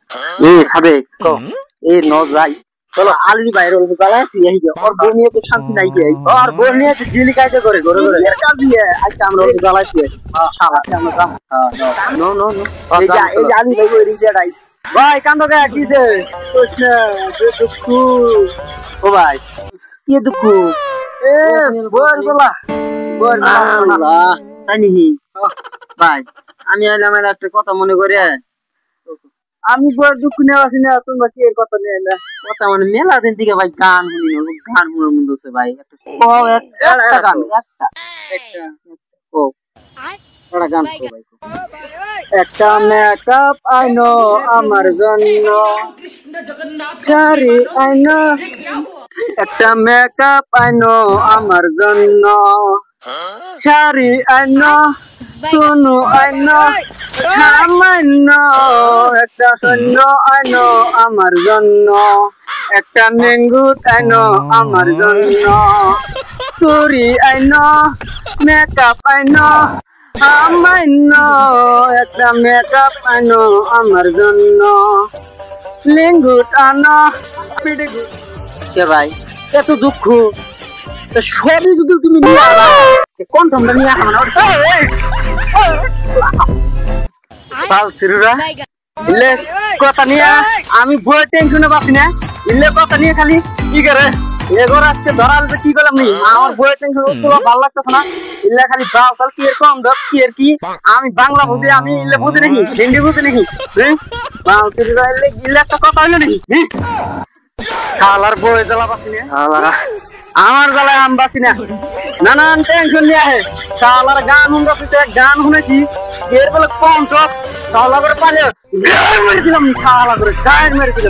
এ সাবেক এ ন যাই চলো আলুর বাইরে অল্প জ্বালায় তুই এই ওর বউ নিয়ে তো শান্তি নাই কে ওর বউ নিয়ে তো জিলি কাজে করে ঘরে ঘরে এর কাজ দিয়ে আজকে আমরা অল্প জ্বালাইছি শালা আমরা কাম নো নো নো এই যে আলু ভাই ওই রিজাটাই ভাই কান্দ গে কিছে কইছ দুঃখ ও ভাই কি দুঃখ এ বল তাই নি ভাই আমি আইলাম একটা কথা মনে করে আমি বড় দুঃখ নেওয়া আছি না তোমরা কি এর কথা নিয়ে এলে কথা মানে মেলা দিন থেকে ভাই গান শুনি না গান শুনে মন দোছে ভাই একটা গান একটা ও একটা গান কো ভাই একটা মেকআপ আইনো আমার জন্য চারি আইনো একটা মেকআপ আইনো আমার জন্য চারি আইনো শুনো আইনো সামান্য একটা সৈন্য আইনো আমার জন্য একটা মেঙ্গুত আইনো আমার জন্য চুরি আইনো মেকআপ আইনো সামান্য একটা মেকআপ আইনো আমার জন্য লিঙ্গুত আনো পিডিগুত কে ভাই এত দুঃখ সবই যদি তুমি নিয়ে আনা কোন তোমরা নিয়ে আনা ইলে কথা নিয়ে আমি বই টেনশনে বাসি না ইলে কথা নিয়ে খালি কি করে এগোর আজকে ধরাল কি করলাম নি আমার বই টেনশন তোলা ভালো লাগতেছে না ইলে খালি দাও কাল কি এরকম দাও কি আর কি আমি বাংলা বুঝি আমি ইলে বুঝি নাকি হিন্দি বুঝি নাকি বাল সিরুরা ইলে একটা কথা হইলো নাকি খালার বই জ্বালা বাসি না আমার জ্বালায় আম বাসি না নানান টেনশন নিয়ে আহে শালার গান শুনতে গান শুনেছি এর বলে কম সব শালা করে পালে গায়ে মেরেছিলাম শালা করে গায়ে মেরেছিল